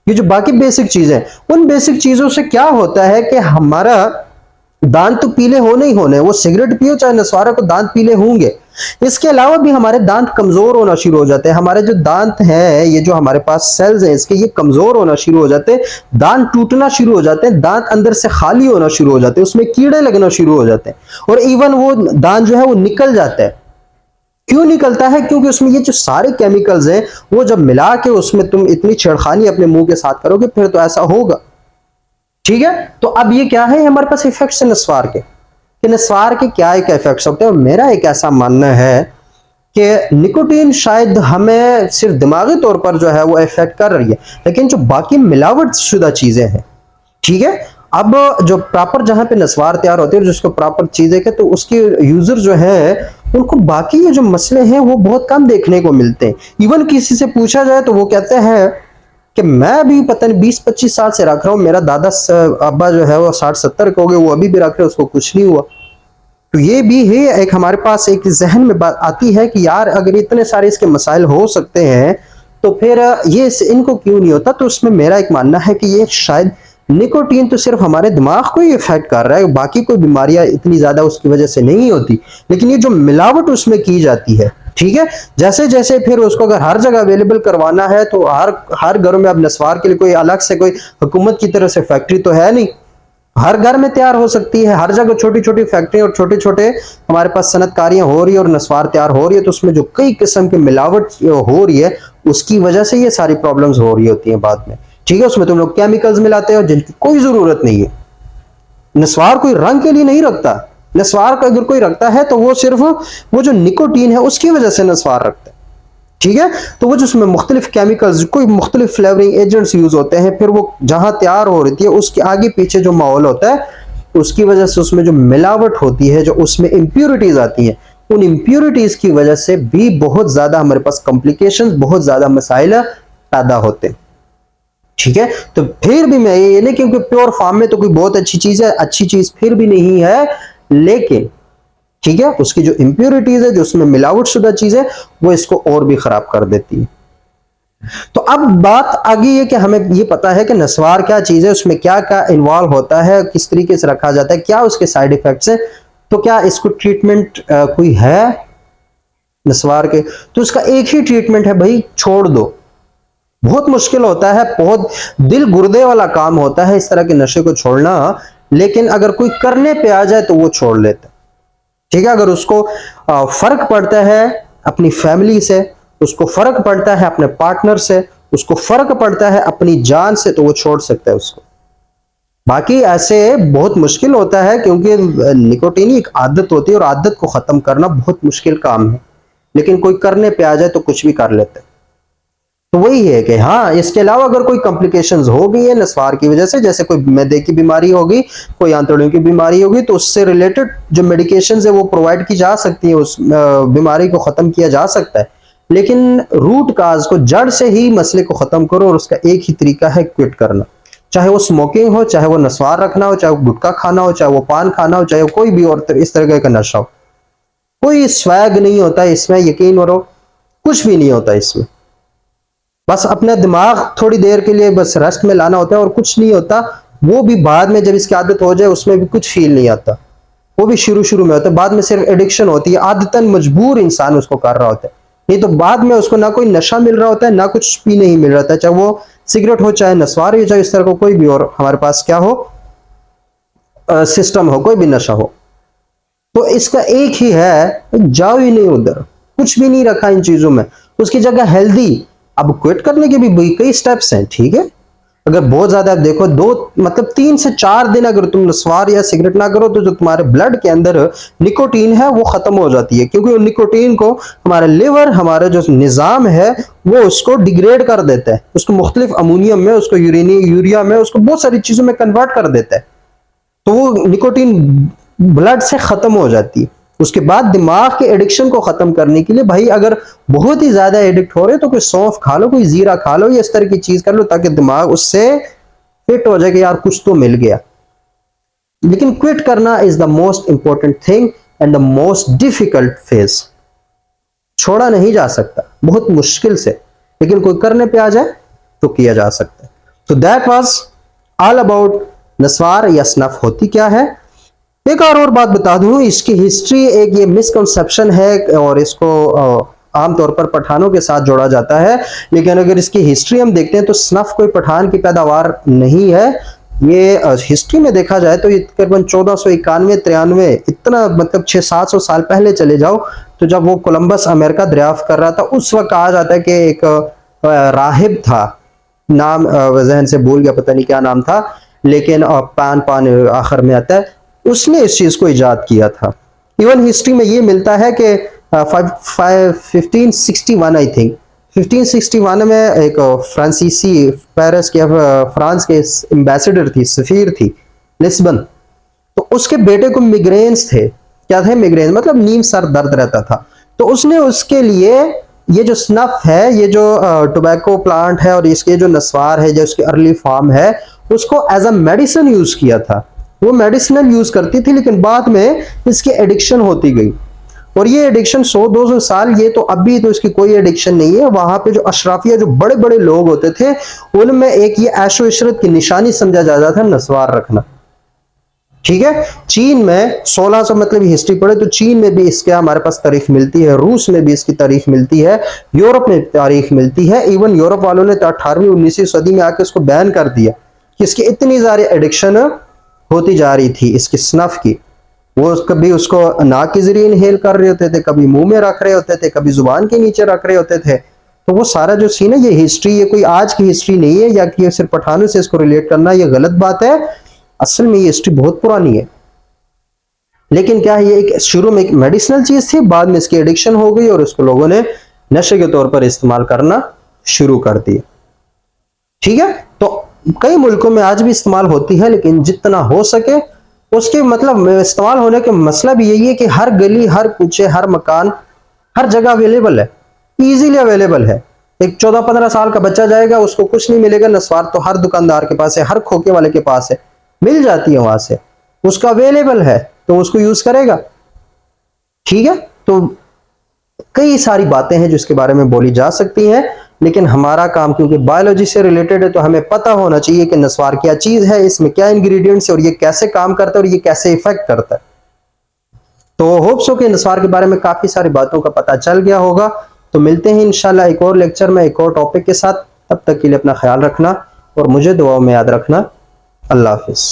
ये जो बाकी बेसिक चीजें हैं, उन बेसिक चीजों से क्या होता है कि हमारा दांत तो पीले होने ही होने, वो सिगरेट पियो चाहे नस्वारा को, दांत पीले होंगे। इसके अलावा भी हमारे दांत कमजोर होना शुरू हो जाते हैं, हमारे जो दांत हैं, ये जो हमारे पास सेल्स हैं इसके, ये कमजोर होना शुरू हो जाते हैं, दांत टूटना शुरू हो जाते हैं, दांत अंदर से खाली होना शुरू हो जाते हैं, उसमें कीड़े लगना शुरू हो जाते हैं, और इवन वो दांत जो है वो निकल जाता है। क्यों निकलता है? क्योंकि उसमें ये जो सारे केमिकल्स हैं वो जब मिला के उसमें तुम इतनी छेड़खानी अपने मुंह के साथ करोगे, फिर तो ऐसा होगा। ठीक है, तो अब ये क्या है, हमारे पास इफेक्ट्स है नस्वार के, कि नस्वार के क्या एक इफेक्ट्स होते हैं। मेरा एक ऐसा मानना है कि निकोटीन शायद हमें सिर्फ दिमागी तौर पर जो है वो इफेक्ट कर रही है, लेकिन जो बाकी मिलावट शुदा चीजें हैं, ठीक है, अब जो प्रॉपर जहां पे नस्वार तैयार होते हैं, जिसको प्रॉपर चीजें के, तो उसके यूजर जो है उनको बाकी ये जो मसले हैं वो बहुत कम देखने को मिलते हैं। इवन किसी से पूछा जाए तो वो कहते हैं कि मैं भी पता नहीं 20-25 साल से रख रहा हूँ, मेरा दादा अब्बा जो है वो 60-70 के हो गए, वो अभी भी रख रहे, उसको कुछ नहीं हुआ। तो ये भी है एक हमारे पास एक जहन में बात आती है कि यार अगर इतने सारे इसके मसाइल हो सकते हैं तो फिर ये इनको क्यों नहीं होता। तो उसमें मेरा एक मानना है कि ये शायद निकोटीन तो सिर्फ हमारे दिमाग को ही इफेक्ट कर रहा है, बाकी कोई बीमारियां इतनी ज्यादा उसकी वजह से नहीं होती, लेकिन ये जो मिलावट उसमें की जाती है, ठीक है, जैसे जैसे फिर उसको अगर हर जगह अवेलेबल करवाना है तो हर घरों में अब नस्वार के लिए कोई अलग से कोई हुकूमत की तरफ से फैक्ट्री तो है नहीं, हर घर में तैयार हो सकती है, हर जगह छोटी छोटी फैक्ट्री और छोटे छोटे हमारे पास सनतकारियां हो रही है और नस्वार तैयार हो रही है, तो उसमें जो कई किस्म की मिलावट हो रही है उसकी वजह से ये सारी प्रॉब्लम्स हो रही होती हैं बाद में। ठीक है, उसमें तुम लोग केमिकल्स मिलाते हो जिनकी कोई जरूरत नहीं है। नस्वार कोई रंग के लिए नहीं रखता, नस्वार का अगर कोई रखता है तो वो सिर्फ वो जो निकोटीन है उसकी वजह से नस्वार रखता है। ठीक है, तो वो जो उसमें मुख्तलिफ केमिकल्स, कोई मुख्तलिफ फ्लेवरिंग एजेंट्स यूज होते हैं, फिर वो जहां तैयार हो रही है उसके आगे पीछे जो माहौल होता है उसकी वजह से उसमें जो मिलावट होती है, जो उसमें इंप्योरिटीज आती हैं, उन इंप्योरिटीज की वजह से भी बहुत ज्यादा हमारे पास कॉम्प्लिकेशंस, बहुत ज्यादा मसाइल पैदा होते हैं। ठीक है, तो फिर भी मैं ये नहीं, क्योंकि प्योर फार्म में तो कोई बहुत अच्छी चीज है, अच्छी चीज फिर भी नहीं है, लेकिन ठीक है, उसकी जो इम्प्योरिटीज है, जो उसमें मिलावट शुदा चीज है, वो इसको और भी खराब कर देती है। तो अब बात आ गई है कि हमें ये पता है कि नस्वार क्या चीज है, उसमें क्या क्या इन्वॉल्व होता है, किस तरीके से रखा जाता है, क्या उसके साइड इफेक्ट्स हैं। तो क्या इसको ट्रीटमेंट कोई है नस्वार के? तो उसका एक ही ट्रीटमेंट है भाई, छोड़ दो। बहुत मुश्किल होता है, बहुत दिल गुर्दे वाला काम होता है इस तरह के नशे को छोड़ना, लेकिन अगर कोई करने पे आ जाए तो वो छोड़ लेता है। ठीक है, अगर उसको फर्क पड़ता है अपनी फैमिली से, उसको फर्क पड़ता है अपने पार्टनर से, उसको फर्क पड़ता है अपनी जान से, तो वो छोड़ सकता है उसको। बाकी ऐसे बहुत मुश्किल होता है, क्योंकि निकोटीन एक आदत होती है और आदत को खत्म करना बहुत मुश्किल काम है, लेकिन कोई करने पे आ जाए तो कुछ भी कर लेता है। तो वही है कि हाँ, इसके अलावा अगर कोई कॉम्प्लिकेशंस हो गई है नस्वार की वजह से, जैसे कोई मैदे की बीमारी होगी, कोई आंतड़ियों की बीमारी होगी, तो उससे रिलेटेड जो मेडिकेशंस है वो प्रोवाइड की जा सकती है, उस बीमारी को खत्म किया जा सकता है। लेकिन रूट काज को, जड़ से ही मसले को खत्म करो, और उसका एक ही तरीका है क्विट करना। चाहे वो स्मोकिंग हो, चाहे वो नस्वार रखना हो, चाहे वो गुटखा खाना हो, चाहे वो पान खाना हो, चाहे वो कोई भी और इस तरह का नशा हो। कोई स्वैग नहीं होता इसमें, यकीन करो, कुछ भी नहीं होता इसमें। बस अपना दिमाग थोड़ी देर के लिए बस रेस्ट में लाना होता है, और कुछ नहीं होता। वो भी बाद में जब इसकी आदत हो जाए उसमें भी कुछ फील नहीं आता, वो भी शुरू शुरू में होता है, बाद में सिर्फ एडिक्शन होती है, आदतन मजबूर इंसान उसको कर रहा होता है। नहीं तो बाद में उसको ना कोई नशा मिल रहा होता है, ना कुछ भी नहीं मिल रहा होता है, चाहे वो सिगरेट हो, चाहे नस्वार हो, चाहे इस तरह को कोई भी और हमारे पास क्या हो, सिस्टम हो, कोई भी नशा हो। तो इसका एक ही है, जाओ ही नहीं उधर, कुछ भी नहीं रखा इन चीजों में, उसकी जगह हेल्दी। अब क्विट करने के भी कई स्टेप्स हैं, ठीक है। अगर बहुत ज्यादा आप देखो, दो मतलब 3 से 4 दिन अगर तुम नस्वार या सिगरेट ना करो, तो जो तुम्हारे ब्लड के अंदर निकोटीन है वो खत्म हो जाती है, क्योंकि निकोटीन को हमारा लिवर, हमारा जो निजाम है, वो उसको डिग्रेड कर देता है, उसको मुख्तलिफ अमोनियम में, उसको यूरिया में, उसको बहुत सारी चीजों में कन्वर्ट कर देता है। तो वो निकोटीन ब्लड से खत्म हो जाती है। उसके बाद दिमाग के एडिक्शन को खत्म करने के लिए भाई, अगर बहुत ही ज्यादा एडिक्ट हो रहे तो कोई सौंफ खा लो, कोई जीरा खा लो, या इस तरह की चीज कर लो, ताकि दिमाग उससे फिट हो जाए कि यार कुछ तो मिल गया। लेकिन क्विट करना is the most important thing and the most difficult phase. छोड़ा नहीं जा सकता, बहुत मुश्किल से, लेकिन कोई करने पे आ जाए तो किया जा सकता है। तो दैट वाज ऑल अबाउट नस्वार या स्नफ होती क्या है। एक और बात बता दूं, इसकी हिस्ट्री, एक ये मिसकंसेप्शन है और इसको आमतौर पर पठानों के साथ जोड़ा जाता है, लेकिन अगर इसकी हिस्ट्री हम देखते हैं तो स्नफ कोई पठान की पैदावार नहीं है। ये हिस्ट्री में देखा जाए तो ये तकरीबन 1491-93, इतना मतलब 600-700 साल पहले चले जाओ, तो जब वो कोलंबस अमेरिका दरियाफ्त कर रहा था, उस वक्त कहा जाता है कि एक राहिब था, नाम जहन से भूल गया, पता नहीं क्या नाम था, लेकिन पान आखिर में आता है, उसने इस चीज को इजाद किया था। इवन हिस्ट्री में ये मिलता है कि 1561 आई थिंक, 1561 में एक फ्रांसीसी, पेरिस के फ्रांस के एम्बेसडर थी, सफीर थी, लिस्बन। तो उसके बेटे को मिग्रेन्स थे। क्या थे मिग्रेन? मतलब नीम सर दर्द रहता था। तो उसने उसके लिए ये जो स्नफ है, ये जो टोबैको प्लांट है, और इसके जो नस्वार है, जो उसकी अर्ली फॉर्म है, उसको एज अ मेडिसिन यूज किया था। वो मेडिसिनल यूज करती थी, लेकिन बाद में इसकी एडिक्शन होती गई, और ये एडिक्शन 100-200 साल, ये तो अभी तो इसकी कोई एडिक्शन नहीं है। वहां पे जो अशराफिया, जो बड़े बड़े लोग होते थे, उनमें एक ये ऐशो इशरत की निशानी समझा जाता था नस्वार रखना। ठीक है, चीन में 1600, मतलब हिस्ट्री पढ़े तो चीन में भी इसके हमारे पास तारीख मिलती है, रूस में भी इसकी तारीख मिलती है, यूरोप में तारीख मिलती है। इवन यूरोप वालों ने 18वीं-19वीं सदी में आके इसको बैन कर दिया कि इसकी इतनी सारी एडिक्शन होती जा रही थी इसकी स्नफ की। वो कभी उसको नाक के जरिए इनहेल कर रहे होते थे, कभी मुंह में रख रहे होते थे, कभी जुबान के नीचे रख रहे होते थे। तो वो सारा जो सीन है, ये हिस्ट्री, ये कोई आज की हिस्ट्री नहीं है, या कि सिर्फ पठानों से इसको रिलेट करना ये गलत बात है। असल में ये हिस्ट्री बहुत पुरानी है। लेकिन क्या है, ये एक शुरू में एक मेडिसिनल चीज थी, बाद में इसकी एडिक्शन हो गई और उसको लोगों ने नशे के तौर पर इस्तेमाल करना शुरू कर दिया। ठीक है, तो कई मुल्कों में आज भी इस्तेमाल होती है, लेकिन जितना हो सके उसके, मतलब इस्तेमाल होने का मसला भी यही है कि हर गली, हर कूचे, हर मकान, हर जगह अवेलेबल है, इजीली अवेलेबल है। एक 14-15 साल का बच्चा जाएगा, उसको कुछ नहीं मिलेगा, नस्वार तो हर दुकानदार के पास है, हर खोखे वाले के पास है, मिल जाती है वहां से, उसका अवेलेबल है, तो उसको यूज करेगा। ठीक है, तो कई सारी बातें हैं जिसके बारे में बोली जा सकती हैं, लेकिन हमारा काम क्योंकि बायोलॉजी से रिलेटेड है तो हमें पता होना चाहिए कि नस्वार क्या चीज है, इसमें क्या इंग्रेडिएंट्स है और ये कैसे काम करता है और ये कैसे इफेक्ट करता है। तो होप सो कि नस्वार के बारे में काफी सारी बातों का पता चल गया होगा। तो मिलते हैं इंशाल्लाह एक और लेक्चर में एक और टॉपिक के साथ। तब तक के लिए अपना ख्याल रखना और मुझे दुआओं में याद रखना। अल्लाह हाफिज।